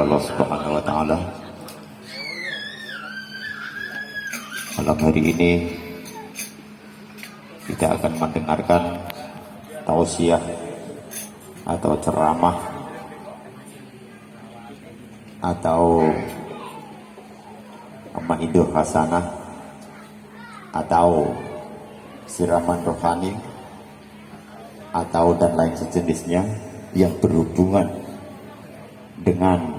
Allah Subhanahu wa taala. Malam hari ini kita akan mendengarkan tausiah atau ceramah atau maidoh hasanah atau siraman rohani atau dan lain sejenisnya yang berhubungan dengan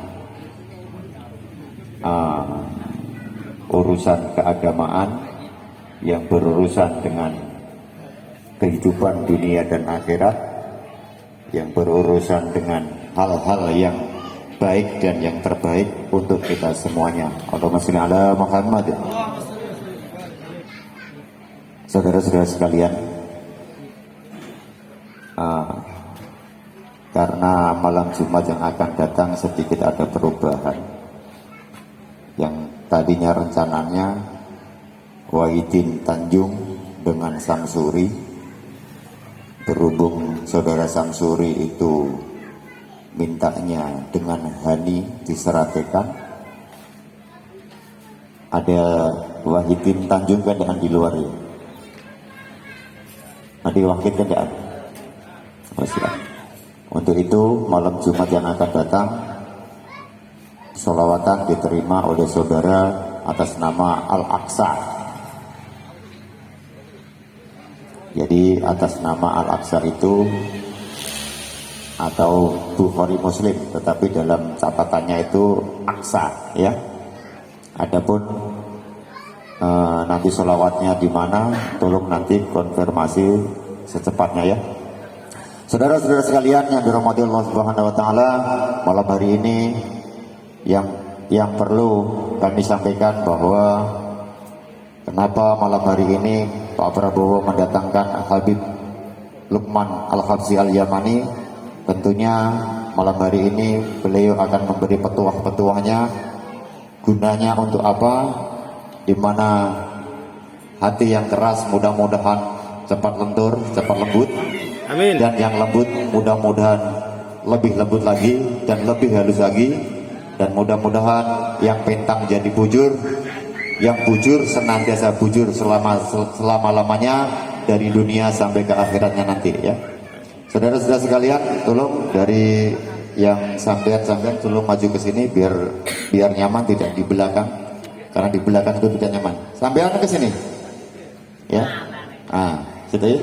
urusan keagamaan, yang berurusan dengan kehidupan dunia dan akhirat, yang berurusan dengan hal-hal yang baik dan yang terbaik untuk kita semuanya. Allahumma sholli ala Muhammad. Saudara-saudara sekalian, karena malam Jumat yang akan datang sedikit ada perubahan. Yang tadinya rencananya Wahidin Tanjung dengan Samsuri, berhubung saudara Samsuri itu mintanya dengan Hani diseratekan, ada Wahidin Tanjung kan di luar ya. Nanti Wahid kan ada. Untuk itu malam Jumat yang akan datang, sholawatan diterima oleh saudara atas nama Al-Aqsa. Jadi atas nama Al-Aqsa itu atau Bukhari Muslim, tetapi dalam catatannya itu Aqsa ya. Adapun nanti sholawatnya di mana, tolong nanti konfirmasi secepatnya ya. Saudara-saudara sekalian yang dirahmati Allah Subhanahu wa taala, malam hari ini yang perlu kami sampaikan bahwa kenapa malam hari ini Pak Prabowo mendatangkan Habib Lukman Al-Habsyi Al-Yamani. Tentunya malam hari ini beliau akan memberi petuah-petuahnya, gunanya untuk apa, di mana hati yang keras mudah-mudahan cepat lentur, cepat lembut. Amin. Dan yang lembut mudah-mudahan lebih lembut lagi dan lebih halus lagi, dan mudah-mudahan yang pentang jadi bujur, yang bujur senantiasa bujur selama-lamanya dari dunia sampai ke akhiratnya nanti ya. Saudara-saudara sekalian, tolong dari yang sampean tolong maju ke sini biar nyaman, tidak di belakang, karena di belakang itu tidak nyaman. Sampean ke sini ya. Situ ya.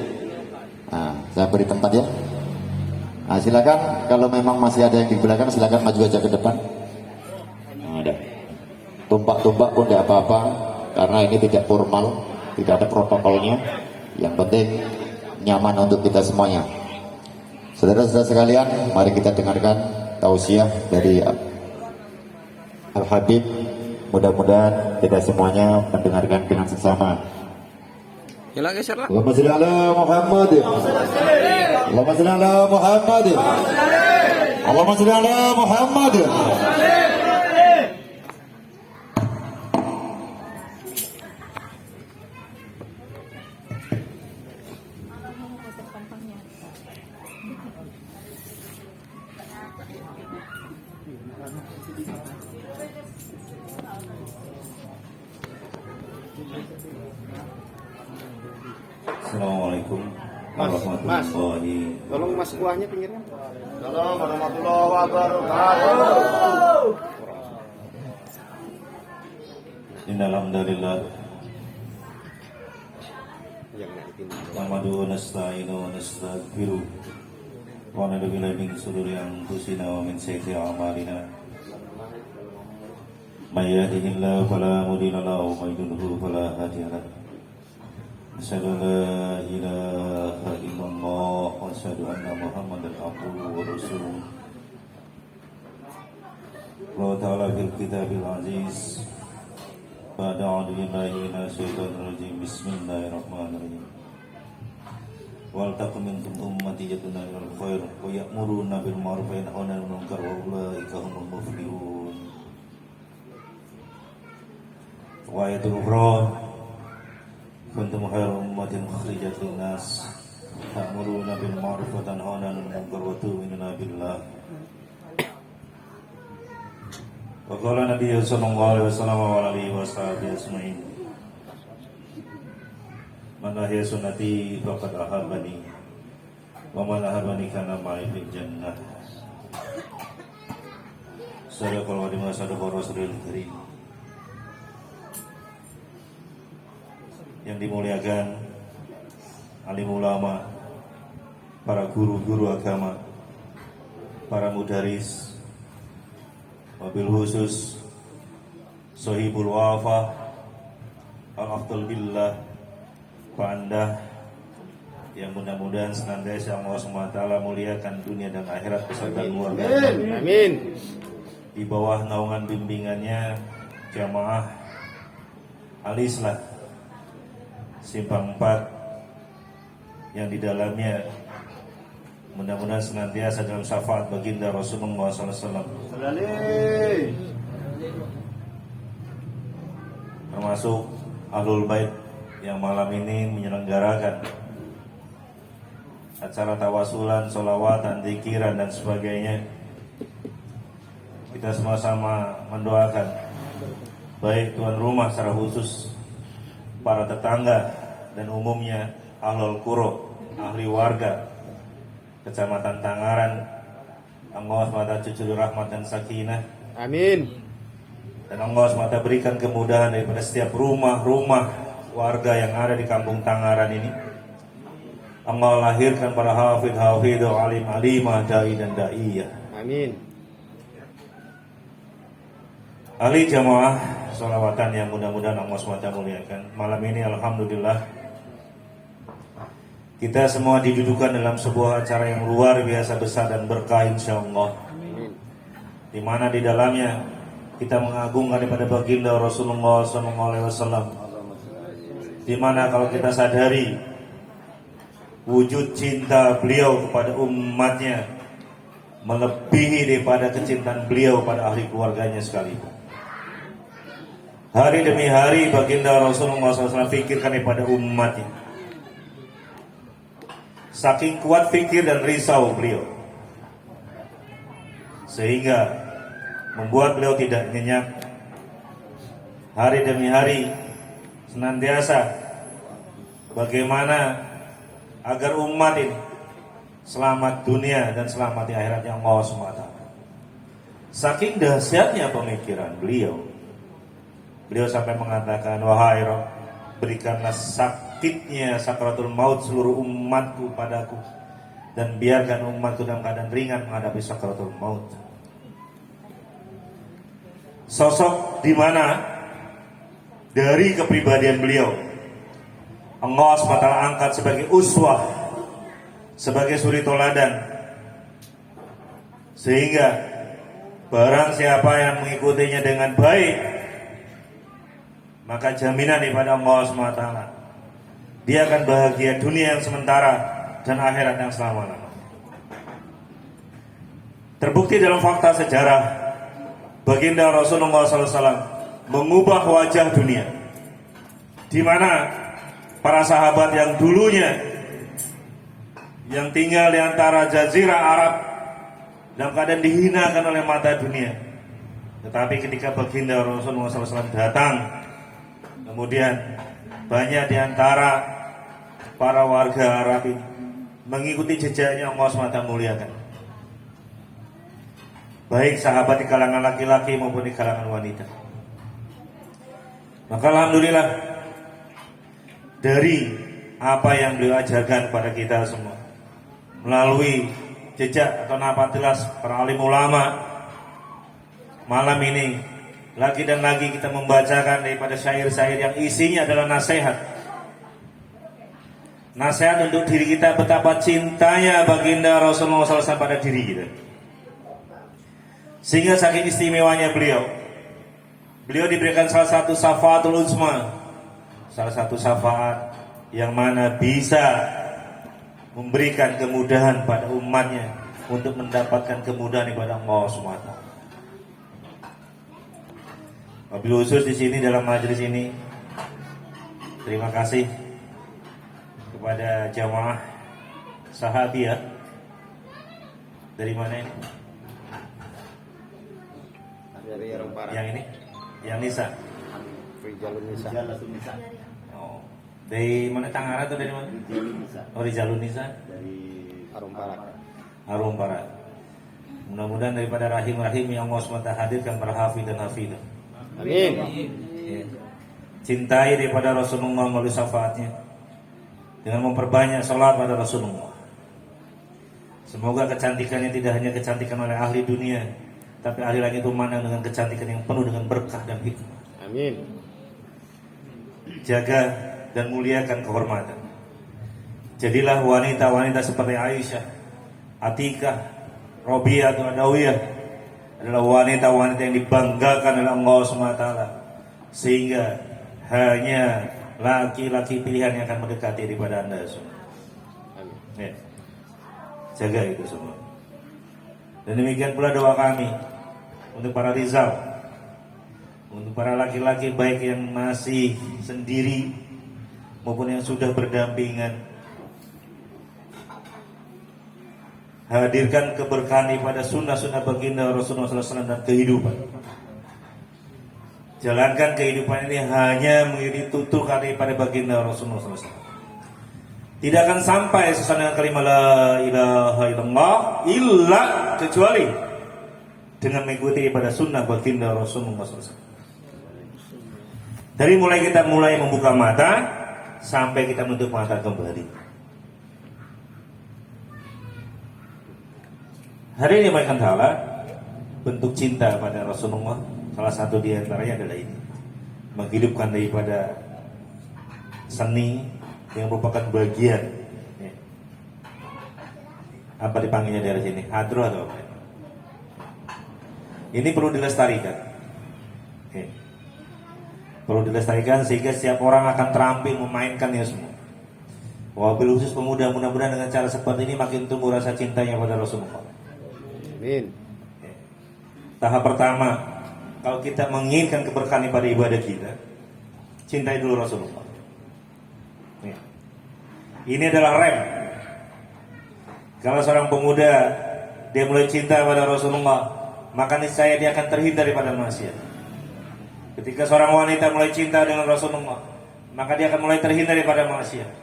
Saya beri tempat ya. Silakan, kalau memang masih ada yang di belakang silakan maju aja ke depan. Ada tumpak-tumpak pun tidak apa-apa, karena ini tidak formal, tidak ada protokolnya. Yang penting nyaman untuk kita semuanya. Saudara-saudara sekalian, mari kita dengarkan tausiah dari Al-Habib. Mudah-mudahan kita semuanya mendengarkan dengan seksama. Allahumma sholli ala Muhammad. Allahumma sholli ala Muhammad. Allahumma sholli ala Muhammad. Assalamualaikum warahmatullahi. Tolong mas kuahnya pinggirnya. Assalamualaikum warahmatullahi wabarakatuh. Innal hamdalillah nahmaduhu wa nasta'inuhu wa nastaghfiruh wa na'udzu billahi min shururi anfusina wa min sayyiati a'malina. May yahdihillahu fala mudilla lahu wa may yudlil fala hadiya lahu. Asyhadu an la ilaha illallah wa asyhadu anna Muhammadan abduhu wa rasuluh. Allah Ta'ala fil kitabil aziz. Ba'da a'udzu billahi minasyaitonir rajim. Bismillahirrahmanirrahim. Wal takum minkum ummati yad'una ilal khair wa ya'muruna bil ma'ruf wa yanhauna 'anil munkar wa ulaika humul muflihun. Wa ayatul ukhra kuntum khairu ummatin ukhrijat lin-nas ta'muruna bil ma'ruf wa tanhauna 'anil munkar wa tu'minuna billah Wa qala Nabi sallallahu alaihi wasallam wa alihi washabihi ajmain. Man ahya sunnati faqad ahabbani wa man ahabbani kana ma'i fil jannah. Sadaqallahu wa sadaqar rasulil karim. Yang dimuliakan alim ulama, para guru-guru agama, para mudaris, wabil khusus Sohibul Wafa Al-Afdal Billah, Pak Anda yang mudah-mudahan senantiasa Allah SWT muliakan dunia dan akhirat beserta keluarga. Amin. Di bawah naungan bimbingannya jamaah Al-Islah Simpang 4 yang di dalamnya mudah-mudahan senantiasa dalam syafaat baginda Rasulullah SAW, termasuk Ahlul Bait yang malam ini menyelenggarakan acara tawasulan, sholawatan, zikiran dan sebagainya. Kita sama-sama mendoakan baik tuan rumah secara khusus, para tetangga dan umumnya ahlul qura, ahli warga Kecamatan Tangaran, Allah SWT cucur rahmat dan sakinah. Amin. Dan Allah SWT berikan kemudahan daripada setiap rumah-rumah warga yang ada di kampung Tangaran ini. Allah lahirkan para hafidh, alim, alimah, da'i dan da'iyah. Amin. Ali jamaah sholawatan yang mudah-mudahan Allah SWT muliakan. Malam ini alhamdulillah kita semua didudukan dalam sebuah acara yang luar biasa besar dan berkah insyaallah, di mana di dalamnya kita mengagungkan daripada baginda Rasulullah SAW, di mana kalau kita sadari wujud cinta beliau kepada umatnya melebihi daripada kecintaan beliau pada ahli keluarganya sekalipun. Hari demi hari baginda Rasulullah SAW fikirkan daripada umatnya. Saking kuat fikir dan risau beliau, sehingga membuat beliau tidak nyenyak. Hari demi hari senantiasa bagaimana agar umat ini selamat dunia dan selamat di akhirat yang Allah SWT. Saking dahsyatnya pemikiran beliau, beliau sampai mengatakan, wahai Rabb, berikanlah sakitnya sakratul maut seluruh umatku padaku, dan biarkan umatku dalam keadaan ringan menghadapi sakratul maut. Sosok di mana dari kepribadian beliau Allah SWT angkat sebagai uswah, sebagai suri toladan, sehingga barang siapa yang mengikutinya dengan baik, maka jaminan daripada Allah SWT, dia akan bahagia dunia yang sementara dan akhirat yang selama-lamanya. Terbukti dalam fakta sejarah, baginda Rasulullah SAW mengubah wajah dunia, di mana para sahabat yang dulunya yang tinggal di antara jazirah Arab dalam keadaan dihinakan oleh mata dunia, tetapi ketika baginda Rasulullah SAW datang, kemudian banyak di antara para warga Arab ini mengikuti jejaknya Allah SWT muliakan, baik sahabat di kalangan laki-laki maupun di kalangan wanita. Maka alhamdulillah dari apa yang beliau ajarkan kepada kita semua melalui jejak atau nafatilas para alim ulama, malam ini lagi dan lagi kita membacakan daripada syair-syair yang isinya adalah nasihat. Nasihat untuk diri kita, betapa cintanya baginda Rasulullah SAW pada diri kita. Sehingga saking istimewanya beliau diberikan salah satu syafaatul uzma, salah satu syafaat yang mana bisa memberikan kemudahan pada umatnya untuk mendapatkan kemudahan daripada Allah SWT. Wabil khusus di sini dalam majelis ini, terima kasih kepada jamaah sahabiah dari mana ini? dari Arung Barat. Yang ini? Yang Nisa? Rijalun Nisa. Oh. Dari mana, Tangerang atau dari mana? Oh, dari Jalur Nisa? Arung Barat. Arung Barat. Mudah-mudahan daripada rahim-rahim yang Allah SWT hadirkan para hafid dan hafidah. Amin. Ya. Cintai daripada Rasulullah melalui syafaatnya dengan memperbanyak salat pada Rasulullah. Semoga kecantikannya tidak hanya kecantikan oleh ahli dunia, tapi ahli langit itu memandang dengan kecantikan yang penuh dengan berkah dan hikmah. Amin. Jaga dan muliakan kehormatan. Jadilah wanita-wanita seperti Aisyah, Atikah, Robiah atau Adawiyah adalah wanita-wanita yang dibanggakan oleh Allah SWT, sehingga hanya laki-laki pilihan yang akan mendekati daripada Anda semua. Ya. Jaga itu semua. Dan demikian pula doa kami untuk para Rizal, untuk para laki-laki baik yang masih sendiri maupun yang sudah berdampingan. Hadirkan keberkahan pada sunnah-sunnah baginda Rasulullah SAW dan kehidupan. Jalankan kehidupan ini hanya mengikuti tutur daripada baginda Rasulullah SAW. Tidak akan sampai sesuai dengan kalimat la ilaha illallah illa kecuali dengan mengikuti pada sunnah baginda Rasulullah SAW. Dari kita mulai membuka mata sampai kita menutup mata kembali. Hari ini Baik Ta'ala, bentuk cinta pada Rasulullah, salah satu di antaranya adalah ini, menghidupkan daripada seni yang merupakan bagian, ya. Apa dipanggilnya dari sini? Hadro atau apa? Ini perlu dilestarikan, oke. Perlu dilestarikan sehingga setiap orang akan terampil memainkannya semua. Wabil khusus pemuda, mudah-mudahan dengan cara seperti ini makin tumbuh rasa cintanya pada Rasulullah. Amin. Tahap pertama, kalau kita menginginkan keberkahan pada ibadah kita, cintai dulu Rasulullah. Ini adalah rem. Kalau seorang pemuda dia mulai cinta pada Rasulullah, maka niscaya dia akan terhindar daripada maksiat. Ketika seorang wanita mulai cinta dengan Rasulullah, maka dia akan mulai terhindar daripada maksiat.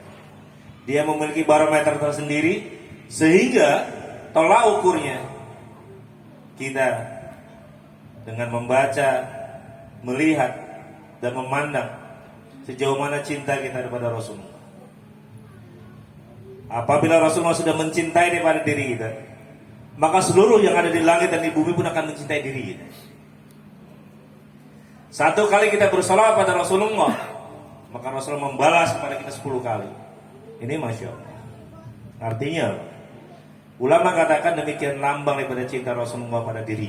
Dia memiliki barometer tersendiri, sehingga tolak ukurnya kita dengan membaca, melihat dan memandang sejauh mana cinta kita kepada Rasulullah. Apabila Rasulullah sudah mencintai daripada diri kita, maka seluruh yang ada di langit dan di bumi pun akan mencintai diri kita. Satu kali kita bersalawat pada Rasulullah, maka Rasulullah membalas kepada kita 10 kali. Ini Masya Allah. Artinya ulama katakan demikian lambang daripada cinta Rasulullah pada diri.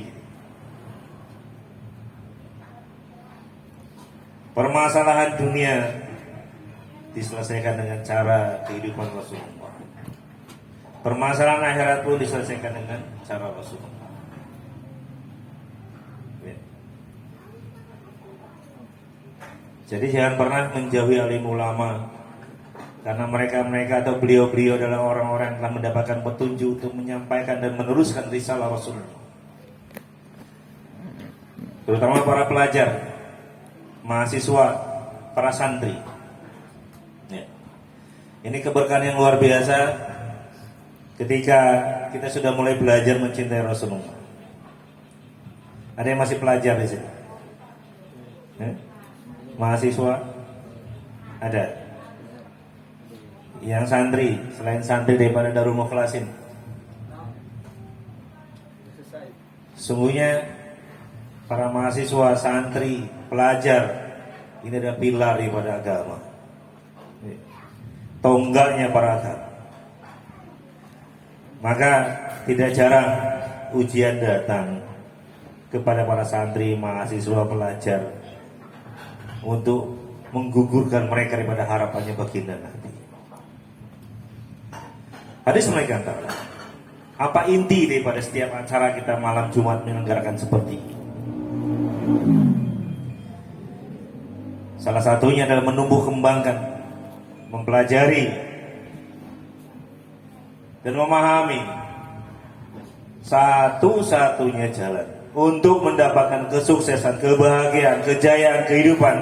Permasalahan dunia diselesaikan dengan cara kehidupan Rasulullah. Permasalahan akhirat pun diselesaikan dengan cara Rasulullah. Ya. Jadi jangan pernah menjauhi alim ulama, karena mereka atau beliau-beliau adalah orang-orang yang telah mendapatkan petunjuk untuk menyampaikan dan meneruskan risalah Rasulullah. Terutama para pelajar, mahasiswa, para santri. Ya. Ini keberkahan yang luar biasa ketika kita sudah mulai belajar mencintai Rasulullah. Ada yang masih pelajar di sini? Ya? Mahasiswa? Ada? Yang santri, selain santri daripada Darul Mukhlasin. Sungguhnya para mahasiswa, santri, pelajar, ini adalah pilar daripada agama, tonggaknya para agama. Maka tidak jarang ujian datang kepada para santri, mahasiswa, pelajar untuk menggugurkan mereka daripada harapannya baginda Nabi. Hadis mereka antara apa inti daripada setiap acara kita malam Jumat menyelenggarakan seperti ini? Salah satunya adalah menumbuh kembangkan, mempelajari dan memahami satu-satunya jalan untuk mendapatkan kesuksesan, kebahagiaan, kejayaan kehidupan,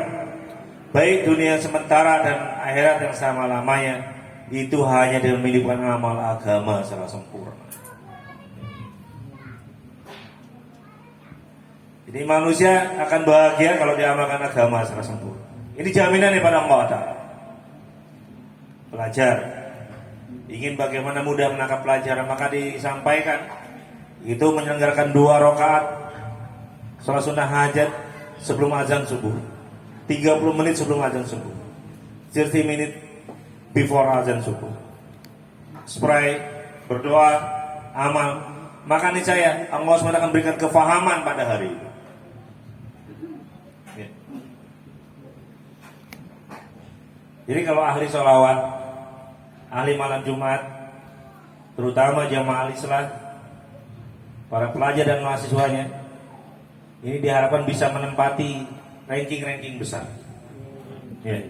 baik dunia sementara dan akhirat yang selama-lamanya, itu hanya dengan menghidupkan amal agama secara sempurna. Jadi manusia akan bahagia kalau diamalkan agama secara sempurna. Ini jaminan daripada Allah Ta'ala. Pelajar ingin bagaimana mudah menangkap pelajaran, maka disampaikan itu menyelenggarakan 2 rakaat sholat sunnah hajat sebelum azan subuh, 30 menit sebelum azan subuh, 30 menit before azan subuh. Spray, berdoa, amal, maka niscaya Allah SWT akan berikan kefahaman pada hari itu. Ya. Jadi kalau ahli sholawat, ahli malam Jumat, terutama jamaah al-Islah, para pelajar dan mahasiswanya, ini diharapkan bisa menempati ranking-ranking besar. Ya.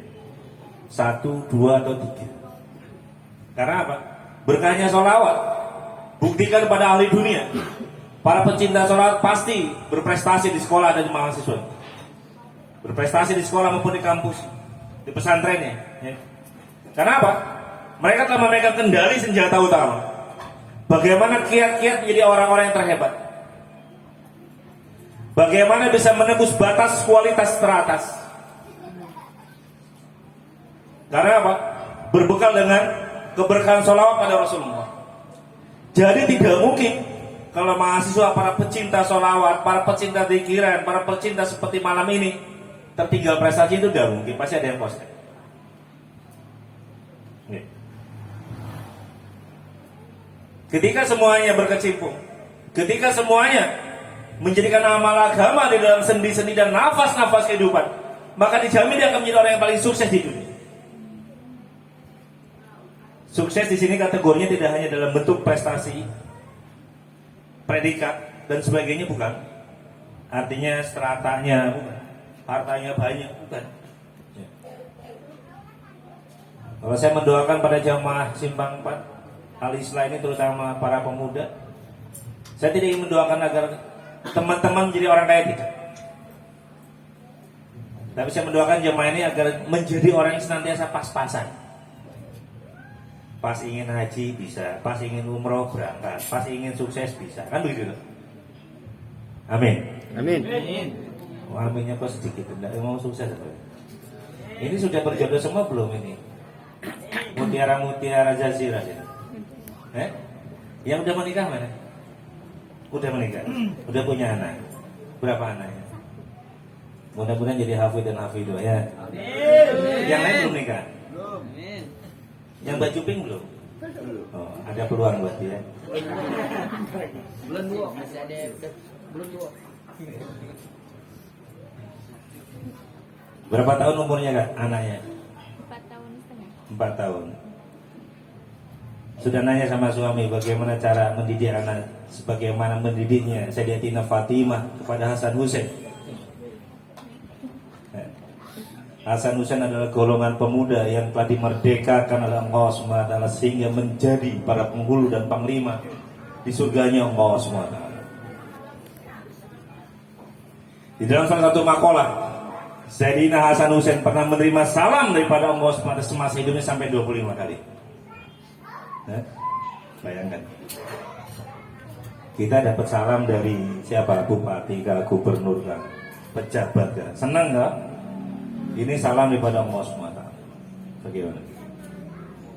1, 2, atau 3. Karena apa? Berkahnya sholawat. Buktikan pada ahli dunia, para pecinta sholawat pasti berprestasi di sekolah dan di mahasiswa, berprestasi di sekolah maupun di kampus, di pesantrennya. Ya. Karena apa? Mereka telah memegang kendali senjata utama. Bagaimana kiat-kiat menjadi orang-orang yang terhebat. Bagaimana bisa menembus batas kualitas teratas. Karena apa? Berbekal dengan keberkahan sholawat pada Rasulullah. Jadi tidak mungkin kalau mahasiswa, para pecinta sholawat, para pecinta dzikiran, para pecinta seperti malam ini tertinggal prestasi, itu tidak mungkin. Pasti ada yang kosong. Ketika semuanya berkecimpung, ketika semuanya menjadikan amal agama di dalam sendi-sendi dan nafas-nafas kehidupan, maka dijamin dia akan menjadi orang yang paling sukses di dunia. Sukses di sini kategorinya tidak hanya dalam bentuk prestasi, predikat dan sebagainya, bukan. Artinya stratanya, bukan. Hartanya banyak, bukan. Ya. Kalau saya mendoakan pada jamaah Simpang 4 Al-Islah ini, terutama para pemuda, saya tidak ingin mendoakan agar teman-teman menjadi orang kaya, tidak. Tapi saya mendoakan jemaah ini agar menjadi orang yang senantiasa pas-pasan. Pas ingin haji bisa, pas ingin umroh berangkat, pas ingin sukses bisa, kan begitu? Amin. Amin. Aminnya kok sedikit, tidak mau sukses. Ini sudah berjodoh semua belum ini? Mutiara-mutiara Jazirah ini. Yang udah menikah mana? Udah menikah, udah punya anak. Berapa anaknya? Mudah-mudahan jadi hafid dan hafidah ya. Yang lain belum nikah? Belum. Yang baju pink belum? Oh, ada peluang buat dia. Belum dua, masih ada belum dua. Berapa tahun umurnya kak anaknya? 4 tahun setengah. 4 tahun. Sudah nanya sama suami bagaimana cara mendidik anak, sebagaimana mendidiknya Sayyidatina Fatimah kepada Hasan Husain. Hasan Husain adalah golongan pemuda yang telah dimerdekakan oleh Allah SWT sehingga menjadi para penghulu dan panglima di surganya Allah SWT. Di dalam salah satu makalah, Sayyidina Hasan Husain pernah menerima salam daripada Allah SWT semasa hidupnya sampai 25 kali. Bayangkan, kita dapat salam dari siapa? Bupati kah, gubernur kah, pejabat kah, senang kah? Ini salam daripada Allah SWT. Bagaimana?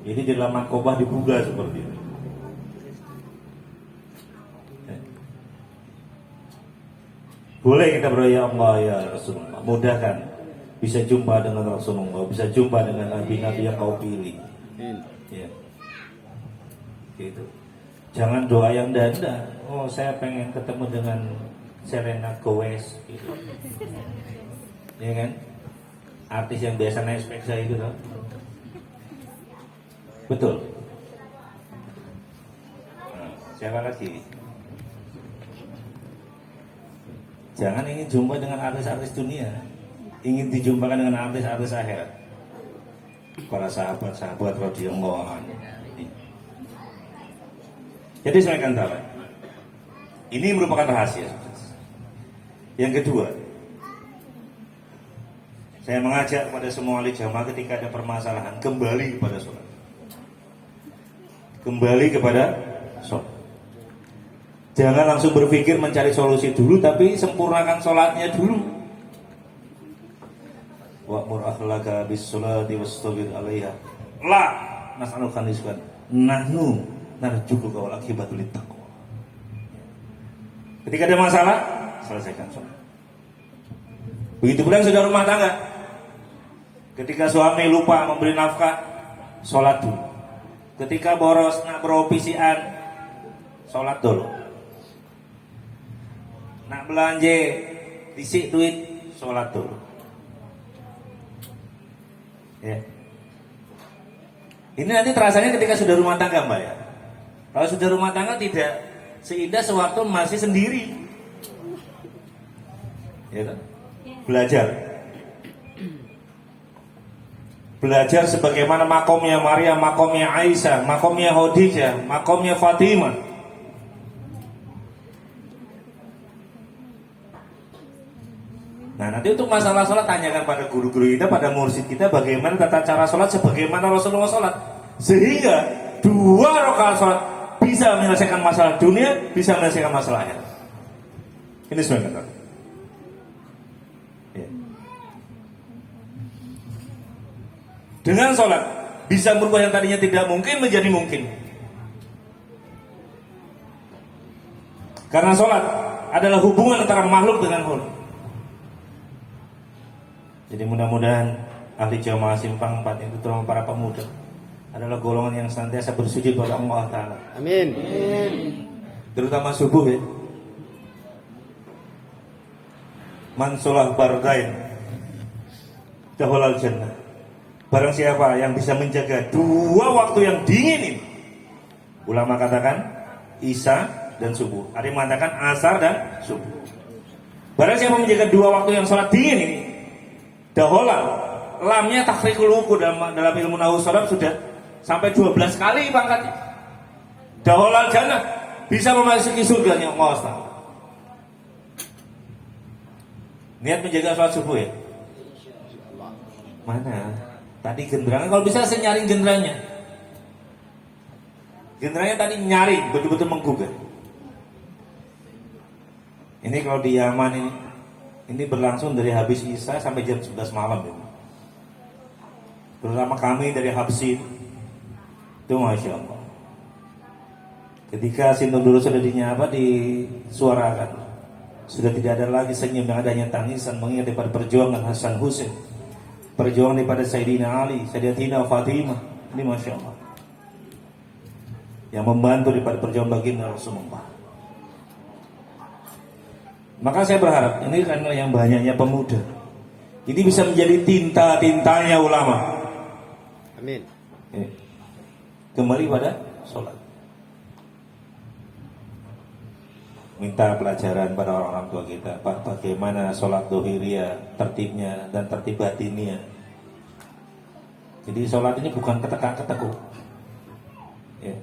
Ini di dalam makobah dibuka seperti ini. Boleh kita berdoa, ya Allah ya Rasulullah, mudahkan bisa jumpa dengan Rasulullah, bisa jumpa dengan nabi-nabi yang kau pilih. Ya. Gitu. Jangan doa yang danda. Oh, saya pengen ketemu dengan Selena Gomez gitu. Ya kan? Artis yang biasa naik sepeda itu loh. Betul. Nah, siapa lagi? Jangan ingin jumpa dengan artis-artis dunia, ingin dijumpakan dengan artis-artis akhirat. Para sahabat-sahabat radhiyallahu anhu. Jadi saya akan tahu, ini merupakan rahasia. Yang kedua, saya mengajak kepada semua ahli jamaah ketika ada permasalahan kembali kepada sholat. Kembali kepada sholat. Jangan langsung berpikir mencari solusi dulu, tapi sempurnakan sholatnya dulu. Wa'mur akhlaka bis sholati wastabir 'alaiha. La nas'aluka rizqan. Nahnu narjuka wal akibatu littaqwa. Ketika ada masalah, selesaikan sholat. Begitu pula yang sudah rumah tangga. Ketika suami lupa memberi nafkah, sholat dulu. Ketika boros nak beropisian, sholat dulu. Nak belanja, disik duit, sholat dulu. Ya. Ini nanti terasanya ketika sudah rumah tangga, Mbak ya. Kalau sudah rumah tangga tidak seindah sewaktu masih sendiri. Ya kan? Belajar sebagaimana makomnya Maryam, makomnya Aisyah, makomnya Khadijah, makomnya Fatimah. Nah, nanti untuk masalah sholat tanyakan pada guru-guru kita, pada mursyid kita bagaimana tata cara sholat sebagaimana Rasulullah sholat, sehingga 2 rakaat sholat bisa menyelesaikan masalah dunia, bisa menyelesaikan masalah akhirat. Ini sebenarnya. Ya. Dengan sholat bisa merubah yang tadinya tidak mungkin menjadi mungkin. Karena sholat adalah hubungan antara makhluk dengan makhluk. Jadi mudah-mudahan ahli jamaah simpang 4 itu terutama para pemuda adalah golongan yang senantiasa bersujud kepada Allah Ta'ala. Amin. Terutama subuh ya. Man sholah bardain dahulal jannah. Barang siapa yang bisa menjaga 2 waktu yang dingin ini, ulama katakan Isya dan subuh. Ada yang mengatakan asar dan subuh. Barang siapa menjaga 2 waktu yang sholat dingin ini, dahola, lamnya takhrikul wuku dalam ilmu nahwu shalaf sudah sampai 12 kali pangkatnya. Daholal jannah, bisa memasuki surganya Allah Ta'ala. Niat menjaga sholat subuh ya. Mana? Tadi genderangan, kalau bisa saya nyaring genderangnya. Genderangnya tadi nyaring, betul-betul menggugah. Ini kalau di Yaman ini berlangsung dari habis Isya sampai jam 11 malam ya. Terutama kami dari Habsin itu Masya Allah. Ketika Sintondoro sudah disuarakan, sudah tidak ada lagi senyum, yang adanya tangisan mengingat daripada perjuangan Hasan Hussein, perjuangan daripada Sayyidina Ali, Sayyidatina Fatimah. Ini Masya Allah, yang membantu daripada perjuangan baginda Rasulullah. Maka saya berharap ini karena yang banyaknya pemuda, ini bisa menjadi tinta-tintanya ulama. Amin. Kembali pada sholat. Minta pelajaran pada orang-orang tua kita, Pak, bagaimana sholat dohiriyah, tertibnya dan tertib batinnya. Jadi sholat ini bukan ketekuk. Ya.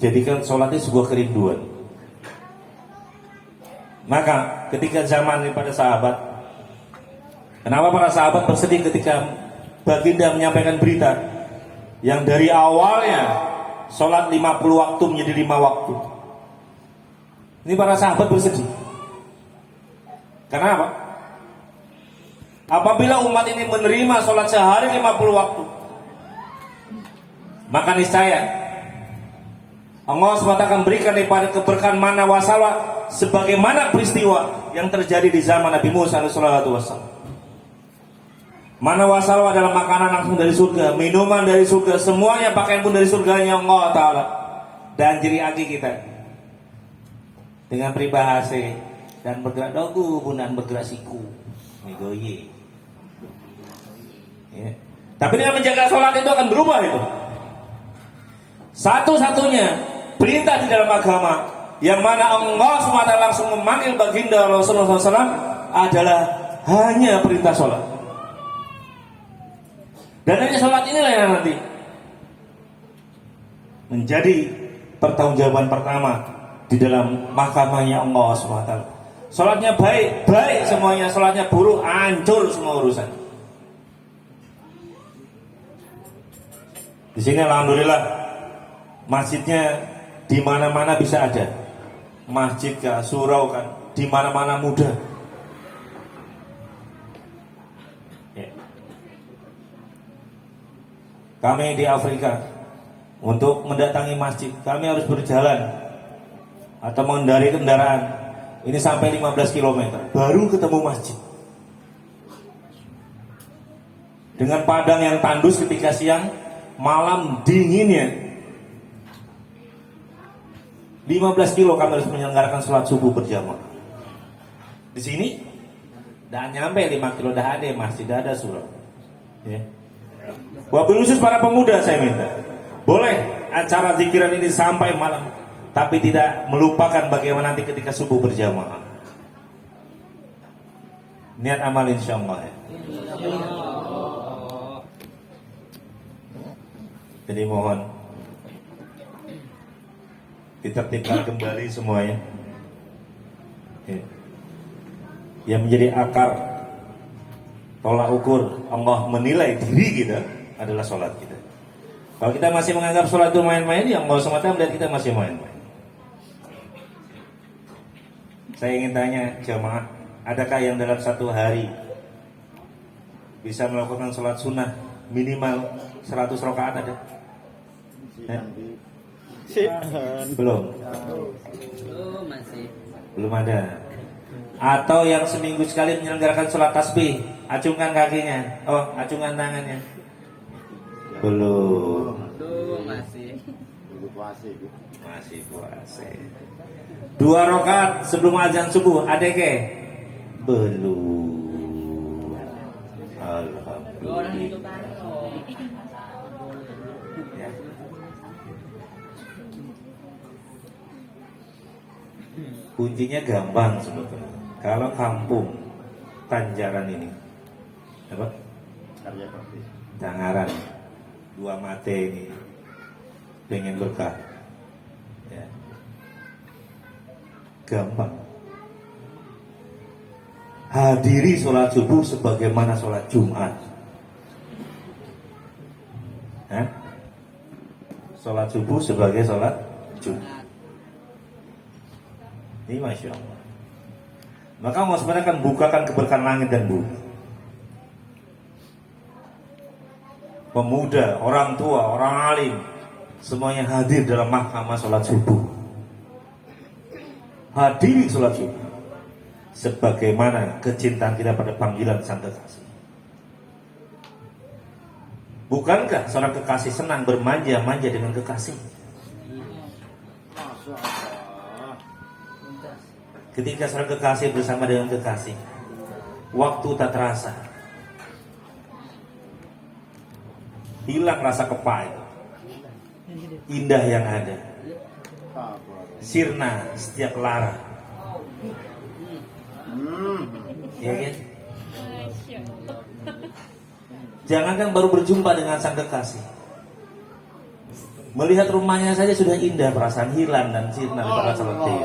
Jadikan sholat ini sebuah kerinduan. Maka ketika zaman ini pada sahabat, kenapa para sahabat bersedih ketika baginda menyampaikan berita yang dari awalnya sholat 50 waktu menjadi 5 waktu. Ini para sahabat bersedih. Kenapa? Apabila umat ini menerima sholat sehari 50 waktu, maka niscaya Allah SWT akan berikan daripada keberkahan mana wasalwa sebagaimana peristiwa yang terjadi di zaman Nabi Musa alaihissalam. Mana wasalwa adalah makanan langsung dari surga, minuman dari surga, semuanya pakaian pun dari surganya Allah Ta'ala. Dan jeri agi kita dengan peribahasa dan bergerak dogu bunan bergerak siku goye. Ya. Tapi dengan menjaga sholat itu akan berubah itu. Satu-satunya perintah di dalam agama yang mana Allah SWT langsung memanggil baginda Rasulullah SAW adalah hanya perintah sholat. Dan hanya sholat inilah yang nanti menjadi pertanggungjawaban pertama di dalam mahkamahnya Allah SWT. Sholatnya baik, baik semuanya. Sholatnya buruk, hancur semua urusan. Di sini alhamdulillah masjidnya di mana-mana bisa ada. Masjid kah, surau kan, di mana-mana mudah. Ya. Kami di Afrika untuk mendatangi masjid, kami harus berjalan atau mengendarai kendaraan. Ini sampai 15 km baru ketemu masjid. Dengan padang yang tandus ketika siang, malam dinginnya. 15 kilo kami harus menyelenggarakan sholat subuh berjamaah. Di sini dah nyampe 5 kilo dah ada masjid, dah ada surau. Ya. Wabil khusus para pemuda saya minta, boleh acara zikiran ini sampai malam, tapi tidak melupakan bagaimana nanti ketika subuh berjamaah. Niat amal insyaallah ya. Jadi mohon ditertibkan kembali semuanya. Ya. Yang menjadi akar tolak ukur Allah menilai diri kita adalah sholat kita. Kalau kita masih menganggap sholat itu main-main, ya Allah SWT melihat kita masih main-main. Saya ingin tanya jamaah, adakah yang dalam satu hari bisa melakukan sholat sunnah minimal 100 rakaat ada? Belum. Oh, masih. Belum ada. Atau yang seminggu sekali menyelenggarakan sholat tasbih, acungkan kakinya, acungkan tangannya. Belum. Belum, masih. Masih puasa. 2 rakaat sebelum azan subuh ada ke? Belum. Alhamdulillah. Ya. Kuncinya gampang sebetulnya. Kalau kampung Tanjaran ini, apa? Tangaran, 2 mate ini pengen berkah, ya. Gampang. Hadiri sholat subuh sebagaimana sholat Jumat. Sholat subuh sebagai sholat Jumat. Ini Masya Allah. Maka Allah sebenarnya akan bukakan keberkahan langit dan bumi. Pemuda, orang tua, orang alim, semuanya hadir dalam mahkamah sholat subuh. Hadiri sholat subuh sebagaimana kecintaan kita pada panggilan sang kekasih. Bukankah seorang kekasih senang bermanja-manja dengan kekasih? Ketika seorang kekasih bersama dengan kekasih, waktu tak terasa, hilang rasa kepai, indah yang ada, sirna setiap lara. Ya kan? Jangankan baru berjumpa dengan sang kekasih, melihat rumahnya saja sudah indah, perasaan hilang dan sirna rasa letih.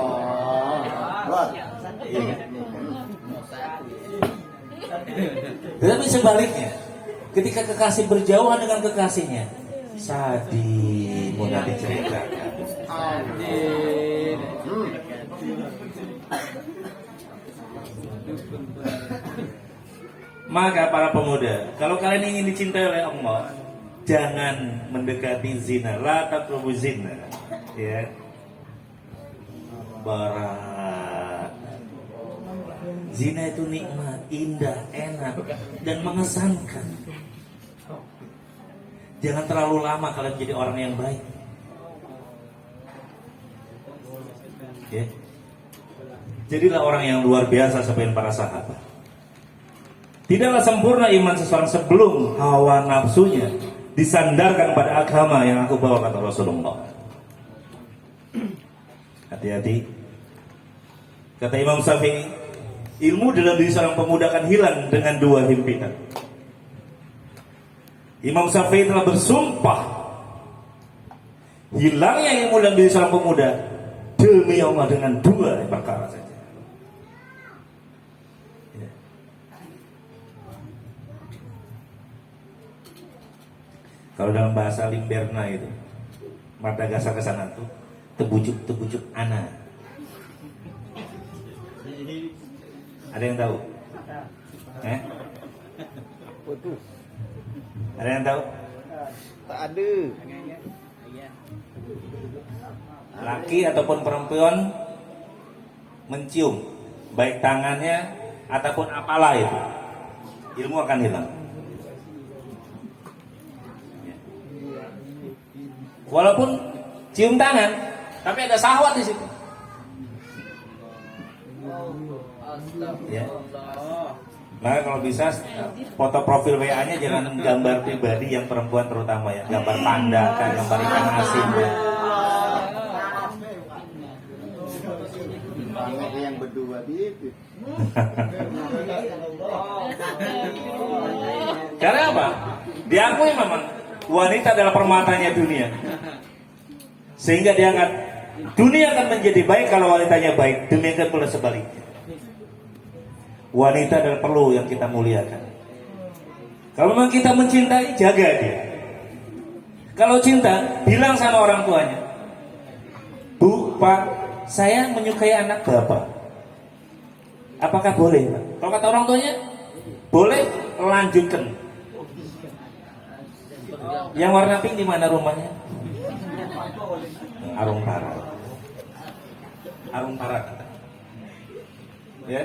Iya kan? Tetapi sebaliknya, ketika kekasih berjauhan dengan kekasihnya, sadih, mudah diceritakan. Maka para pemuda, kalau kalian ingin dicintai oleh Allah, jangan mendekati zina, la taqrabu zina, ya. Barat. Zina itu nikmat, indah, enak, dan mengesankan. Jangan terlalu lama kalian jadi orang yang baik. Ya. Jadilah orang yang luar biasa seperti para sahabat. Tidaklah sempurna iman seseorang sebelum hawa nafsunya disandarkan pada agama yang aku bawa, kata Rasulullah. Hati-hati. Kata Imam Syafi'i, ilmu dalam diri seorang pemuda akan hilang dengan 2 himpitan. Imam Syafi'i telah bersumpah, hilangnya ilmu dalam diri seorang pemuda demi Allah dengan dua perkara saja. Ya. Kalau dalam bahasa Limberna itu, Madagaskar ke sana tuh tebujuk ana. Ada yang tahu? Waduh, Ada yang tahu? tak ada. Laki ataupun perempuan mencium baik tangannya ataupun apalah itu, ilmu akan hilang. Walaupun cium tangan, tapi ada syahwat di situ. Ya. Maka kalau bisa foto profil WA-nya jangan gambar pribadi yang perempuan terutama ya, gambar panda, kan, gambar ikan asin ya. Yang berdua itu. Karena apa? Diakui memang wanita adalah permatanya dunia. Sehingga diangkat dunia akan menjadi baik kalau wanitanya baik. Demikian pula sebaliknya. Wanita adalah perlu yang kita muliakan. Kalau memang kita mencintai, jaga dia. Kalau cinta, bilang sama orang tuanya, Bu, Pak, saya menyukai anak Bapak. Apakah boleh, Pak? Kalau kata orang tuanya, boleh, lanjutkan. Yang warna pink di mana rumahnya? Arung Parah. Arung Parah. Ya.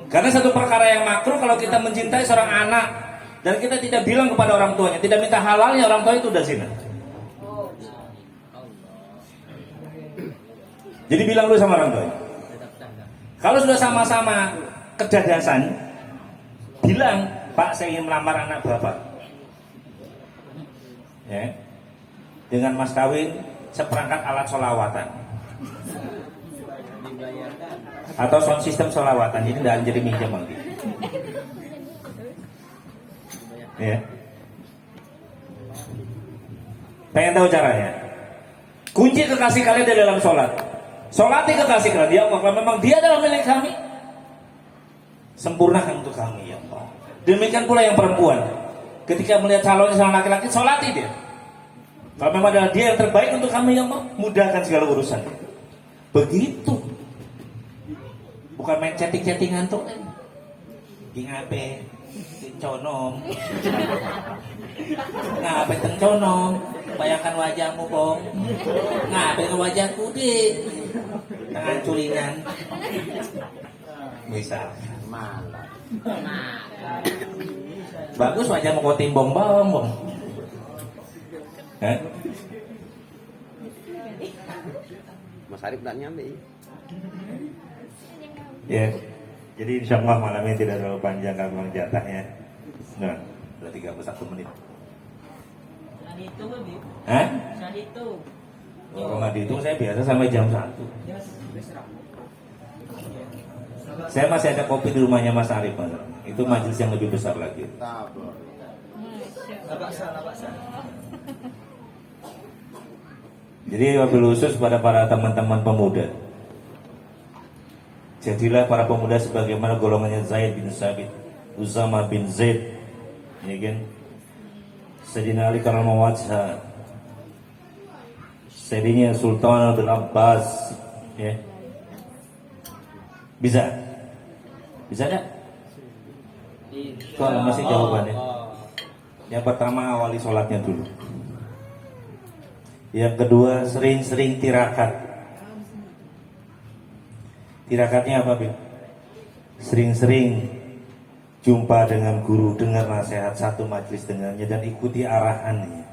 Karena satu perkara yang makruh kalau kita mencintai seorang anak dan kita tidak bilang kepada orang tuanya, tidak minta halalnya, orang tua itu udah zina. Jadi bilang dulu sama orang tuanya. Kalau sudah sama-sama kedadasan, bilang, Pak, saya ingin melamar anak Bapak. Ya. Dengan mas kawin seperangkat alat sholawatan atau sound system sholawatan, jadi tidak jadi minjem lagi. Ya. Pengen tahu caranya? Kunci kekasih kalian di dalam sholat. Sholati kekasih kalian. Ya Allah, kalau memang dia adalah milik kami, sempurnakan untuk kami ya Allah. Demikian pula yang perempuan. Ketika melihat calonnya sama laki-laki, sholati dia. Kalau memang adalah dia yang terbaik untuk kami ya Allah, mudahkan segala urusan. Begitu. Bukan main chatting-chattingan tuh. Ngape? Tenconom. Ngape tenconom? Bayangkan wajahmu, Bong. Ngape ke wajahku, Dik? Tangan culingan. Bisa. Malah. Bagus wajahmu kau timbong bong. Mas Arif tak nyampe. Ya, jadi insya Allah malam ini tidak terlalu panjang kalau memang jatahnya. Nah, sudah 31 menit. Itu lebih. Hah? Itu. Kalau nggak dihitung saya biasa sampai jam 1. Saya masih ada kopi di rumahnya Mas Arif, Mas. Itu majelis yang lebih besar lagi. Jadi wabil khusus pada para teman-teman pemuda, jadilah para pemuda sebagaimana golongannya Zaid bin Sabit, Usama bin Zaid, ya kan? Sayyidina Ali karramallahu wajhah, Sayyidina Sultan Abdul Abbas, ya. Bisa? Bisa enggak? Soal masih jawabannya. Yang pertama awali sholatnya dulu. Yang kedua sering-sering tirakat. Tirakatnya apa, Bil? Sering-sering jumpa dengan guru, dengar nasihat satu majelis dengannya dan ikuti arahannya.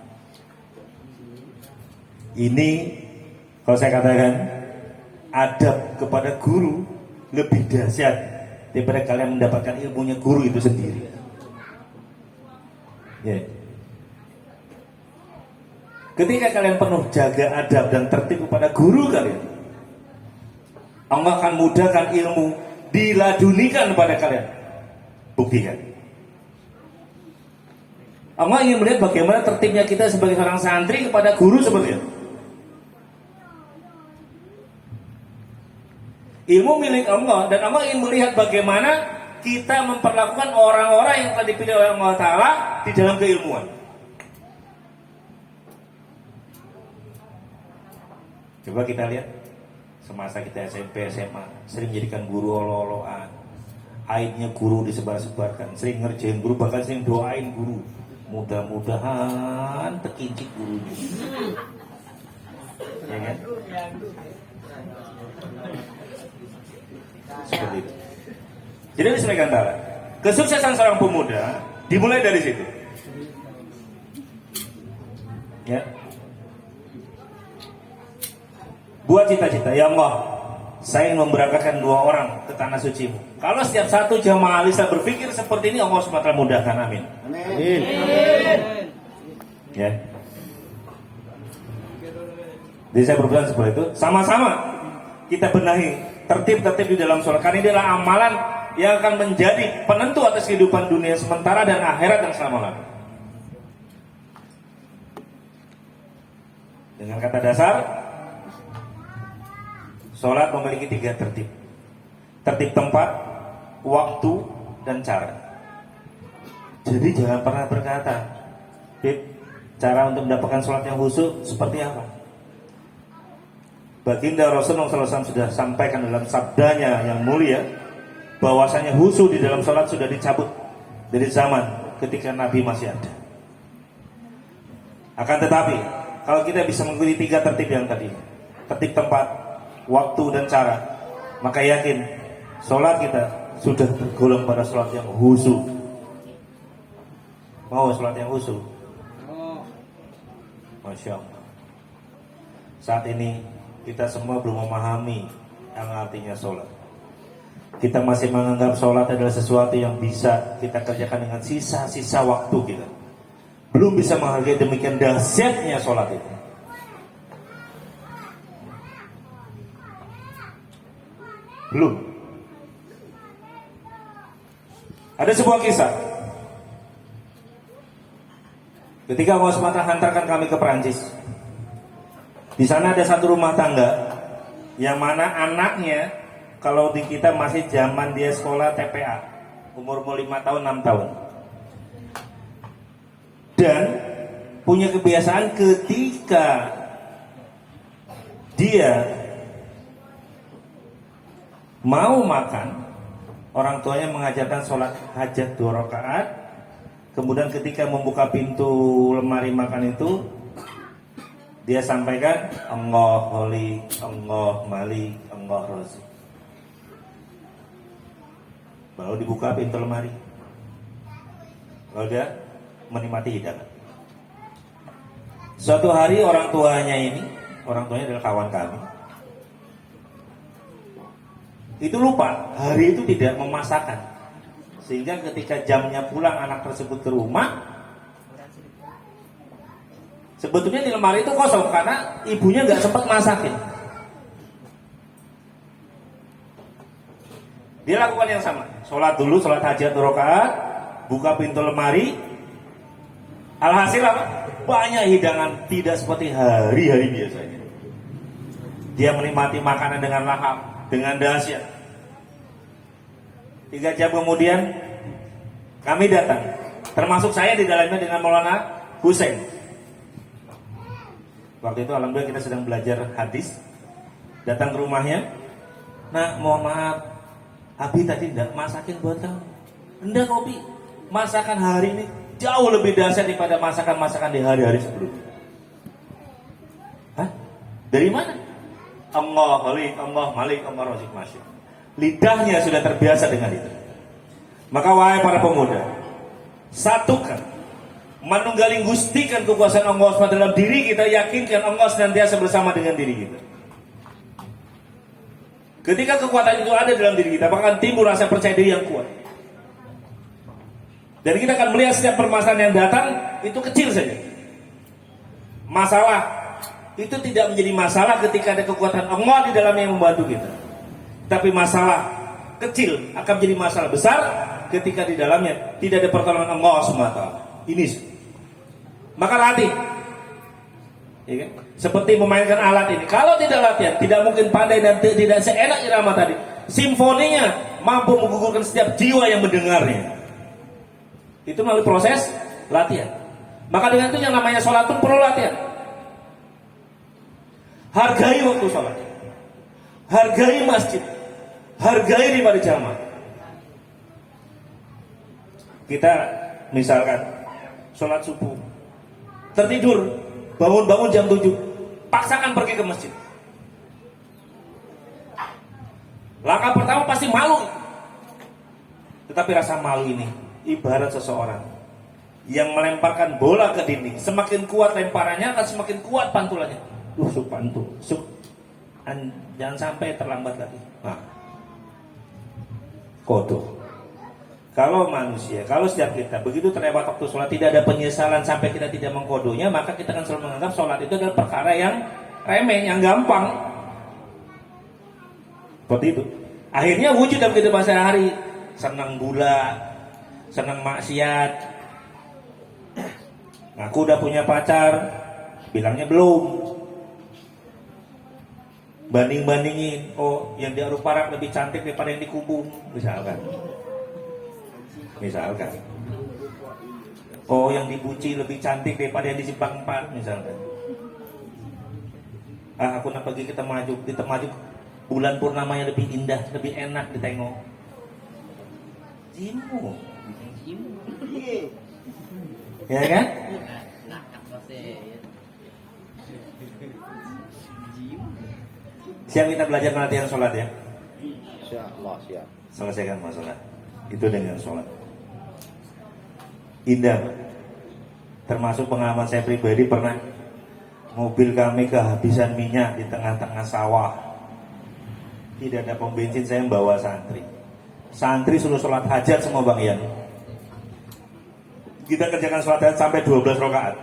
Ini kalau saya katakan adab kepada guru lebih dahsyat daripada kalian mendapatkan ilmunya guru itu sendiri. Ya. Ketika kalian penuh jaga adab dan tertib kepada guru kalian, Allah akan mudahkan ilmu diladunikan kepada kalian. Buktikan. Allah ingin melihat bagaimana tertibnya kita sebagai seorang santri kepada guru seperti itu. Ilmu milik Allah, dan Allah ingin melihat bagaimana kita memperlakukan orang-orang yang telah dipilih oleh Allah Ta'ala di dalam keilmuan. Coba kita lihat semasa kita SMP, SMA, sering jadikan guru olo-oloan, aibnya guru disebar-sebarkan, sering ngerjain guru, bahkan sering doain guru, mudah-mudahan terkincik gurunya. Ya kan? Seperti itu. Jadi disampaikan antara kesuksesan seorang pemuda dimulai dari situ. Ya. Buat cita-cita, ya Allah, saya ingin memberangkatkan 2 orang ke tanah suci-Mu. Kalau setiap satu jamaah bisa berpikir seperti ini, Allah SWT mudahkan, amin. Amin. Ya. Jadi saya berpesan seperti itu. Sama-sama kita benahi tertib-tertib di dalam sholat. Karena ini adalah amalan yang akan menjadi penentu atas kehidupan dunia sementara dan akhirat yang selama-lamanya. Dengan kata dasar, sholat memiliki 3 tertib. Tertib tempat, waktu, dan cara. Jadi jangan pernah berkata, Bib, cara untuk mendapatkan sholat yang khusyuk seperti apa? Baginda Rasulullah SAW sudah sampaikan dalam sabdanya yang mulia, bahwasanya khusyuk di dalam sholat sudah dicabut dari zaman ketika Nabi masih ada. Akan tetapi, kalau kita bisa mengikuti 3 tertib yang tadi, tertib tempat, waktu, dan cara, maka yakin sholat kita sudah tergolong pada sholat yang khusyuk. Mau sholat yang khusyuk? Masya Allah. Saat ini kita semua belum memahami yang artinya sholat. Kita masih menganggap sholat adalah sesuatu yang bisa kita kerjakan dengan sisa-sisa waktu kita. Belum bisa menghargai demikian dahsyatnya sholat itu. Belum. Ada sebuah kisah. Ketika Allah SWT hantarkan kami ke Perancis, di sana ada satu rumah tangga yang mana anaknya, kalau di kita masih zaman dia sekolah TPA, umur 5 tahun, 6 tahun, dan punya kebiasaan ketika dia mau makan, orang tuanya mengajarkan sholat hajat 2 rakaat. Kemudian ketika membuka pintu lemari makan itu, dia sampaikan Allah Holy, Allah Malik, Allah Razik. Baru dibuka pintu lemari, lalu dia menikmati hidangan. Suatu hari orang tuanya adalah kawan kami, itu lupa, hari itu tidak memasakkan. Sehingga ketika jamnya pulang anak tersebut ke rumah, sebetulnya di lemari itu kosong karena ibunya nggak sempat masakin. Dia lakukan yang sama, sholat dulu, sholat hajat 2 rakaat, buka pintu lemari. Alhasil apa? Banyak hidangan, tidak seperti hari-hari biasanya. Dia menikmati makanan dengan lahap, dengan dahsyat. 3 jam kemudian kami datang, termasuk saya di dalamnya dengan Maulana Husain. Waktu itu alhamdulillah kita sedang belajar hadis. Datang ke rumahnya. Nah, mohon maaf, Abi tadi tidak masakin buat kamu. Enggak, Kopi, masakan hari ini jauh lebih dahsyat daripada masakan-masakan di hari-hari sebelumnya. Hah? Dari mana? Allah Malik, Allah Malik, Allah Razik, Masya Allah. Lidahnya sudah terbiasa dengan itu. Maka wahai para pemuda, satukan, manunggaling gustikan kekuasaan Allah SWT dalam diri kita, yakinkan Allah senantiasa bersama dengan diri kita. Ketika kekuatan itu ada dalam diri kita, bahkan timbul rasa percaya diri yang kuat. Dan kita akan melihat setiap permasalahan yang datang itu kecil saja. Masalah itu tidak menjadi masalah ketika ada kekuatan Allah di dalamnya yang membantu kita. Tapi masalah kecil akan menjadi masalah besar ketika di dalamnya tidak ada pertolongan Allah SWT. Ini. Maka latih. Ya kan? Seperti memainkan alat ini. Kalau tidak latihan, tidak mungkin pandai dan tidak seenak irama tadi. Simfoninya mampu menggugurkan setiap jiwa yang mendengarnya. Itu melalui proses latihan. Maka dengan itu yang namanya sholat pun perlu latihan. Hargai waktu sholat, hargai masjid, hargai ibadah jamaah. Kita misalkan sholat subuh, tertidur, bangun-bangun jam 7, paksakan pergi ke masjid. Langkah pertama pasti malu. Tetapi rasa malu ini ibarat seseorang yang melemparkan bola ke dinding. Semakin kuat lemparannya akan semakin kuat pantulannya. Pantul. Jangan sampai terlambat lagi. Nah, kodo. Kalau manusia, kalau setiap kita begitu terlewat waktu sholat tidak ada penyesalan sampai kita tidak mengkodonya, maka kita akan selalu menganggap sholat itu adalah perkara yang remeh, yang gampang. Seperti itu. Akhirnya wujud dalam kehidupan sehari-hari. Senang gula, senang maksiat. Aku udah punya pacar, bilangnya belum. Banding-bandingin, oh yang di Aruf Parak lebih cantik daripada yang di Kubung, misalkan. Oh yang di Buci lebih cantik daripada yang di Simpang 4, misalkan. Aku nak pergi kita maju, bulan purnamanya lebih indah, lebih enak ditengok. Jimu. Ya kan? Siap kita belajar latihan sholat ya? Insyaallah siap. Selesaikan masalah itu dengan sholat. Indah. Termasuk pengalaman saya pribadi, pernah mobil kami kehabisan minyak di tengah-tengah sawah. Tidak ada pom bensin, saya membawa santri. Santri suruh sholat hajat semua Bang Ian. Kita kerjakan sholat hajat sampai 12 rakaat.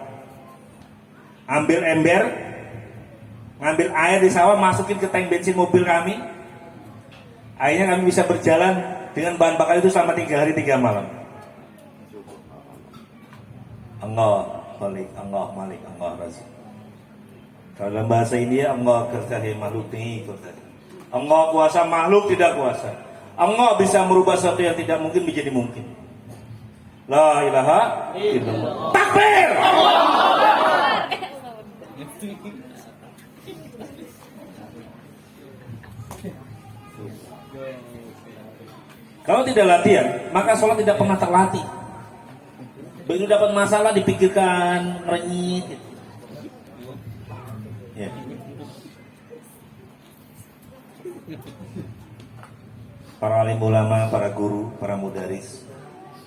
Ambil ember, ngambil air di sawah, masukin ke tank bensin mobil kami. Akhirnya kami bisa berjalan dengan bahan bakar itu selama 3 hari 3 malam. Allah Malik, Allah Malik, Allah Rasul. Kalau dalam bahasa India, Allah kerjahi makhluk tinggi kerjahi. Allah kuasa, makhluk tidak kuasa. Allah bisa merubah sesuatu yang tidak mungkin menjadi mungkin. La ilaha illallah. Takbir! Kalau tidak latihan, maka sholat tidak pernah terlatih. Begitu dapat masalah dipikirkan, renyit. Ya. Para alim ulama, para guru, para mudaris,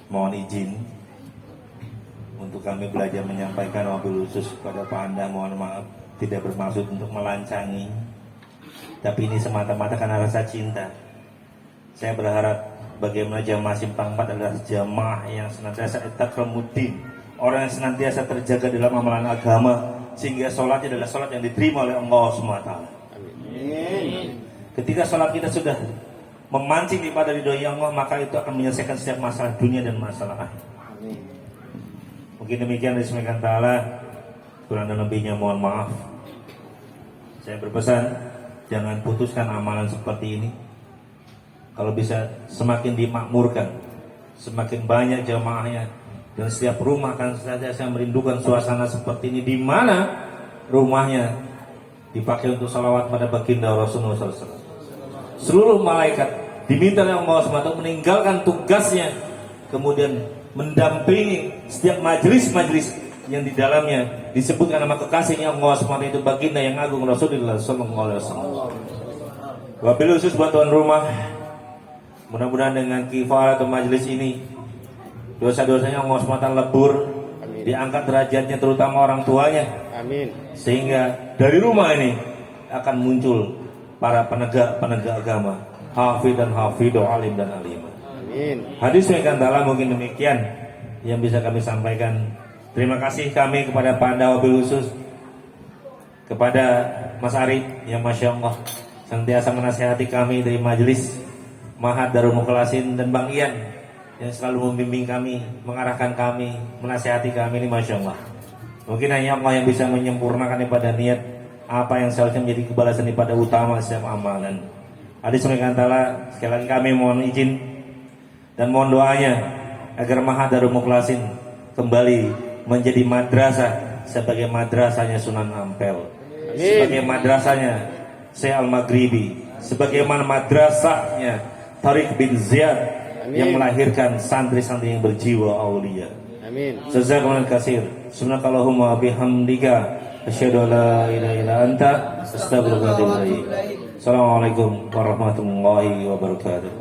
mohon izin untuk kami belajar menyampaikan wabil khusus kepada Pak Anda. Mohon maaf, tidak bermaksud untuk melancangi, tapi ini semata-mata karena rasa cinta. Saya berharap bagaimana jamaah Simpang 4 adalah jamaah yang senantiasa ittaqamuddin, orang yang senantiasa terjaga dalam amalan agama, sehingga sholatnya adalah sholat yang diterima oleh Allah SWT. Ketika sholat kita sudah memancing daripada ridhonya Allah, maka itu akan menyelesaikan setiap masalah dunia dan masalah akhir. Mungkin demikian disebutkan ta'ala, kurang dan lebihnya mohon maaf. Saya berpesan, jangan putuskan amalan seperti ini. Kalau bisa semakin dimakmurkan, semakin banyak jamaahnya, dan setiap rumah akan saja saya merindukan suasana seperti ini, di mana rumahnya dipakai untuk salawat pada baginda Rasulullah SAW. Seluruh malaikat diminta oleh Allah SWT meninggalkan tugasnya, kemudian mendampingi setiap majelis-majelis yang di dalamnya disebutkan nama kekasihnya Allah SWT, itu baginda yang agung Rasulullah SAW. Wabil khusus buat tuan rumah, mudah-mudahan dengan kifalah atau majelis ini dosa-dosanya Allah SWT lebur. Amin. Diangkat derajatnya terutama orang tuanya. Amin. Sehingga dari rumah ini akan muncul para penegak agama, hafidh dan hafidho, alim dan alimah. Amin. Hadis ta'ala mungkin demikian yang bisa kami sampaikan. Terima kasih kami kepada Pak Anda wabil khusus, kepada Mas Arif yang Masya Allah senantiasa menasihati kami dari majelis Mahat Darul Mukhlasin, dan Bang Ian yang selalu membimbing kami, mengarahkan kami, menasihati kami ini Masya Allah. Mungkin hanya Allah yang bisa menyempurnakan daripada niat apa yang seharusnya menjadi kebalasan daripada utama setiap amalan. Hadis Subhanahu sekali lagi kami mohon izin dan mohon doanya agar Maha Darul Mukhlasin kembali menjadi madrasah sebagai madrasahnya Sunan Ampel, sebagai madrasahnya Syekh Al-Maghribi, sebagaimana madrasahnya Tariq bin Ziyad yang melahirkan santri-santri yang berjiwa aulia. Amin. Jazakumullah katsir. Subhanakallahumma bihamdika asyhadu an la ilaha illa anta astaghfiruka wa atubu ilaik. Assalamualaikum warahmatullahi wabarakatuh.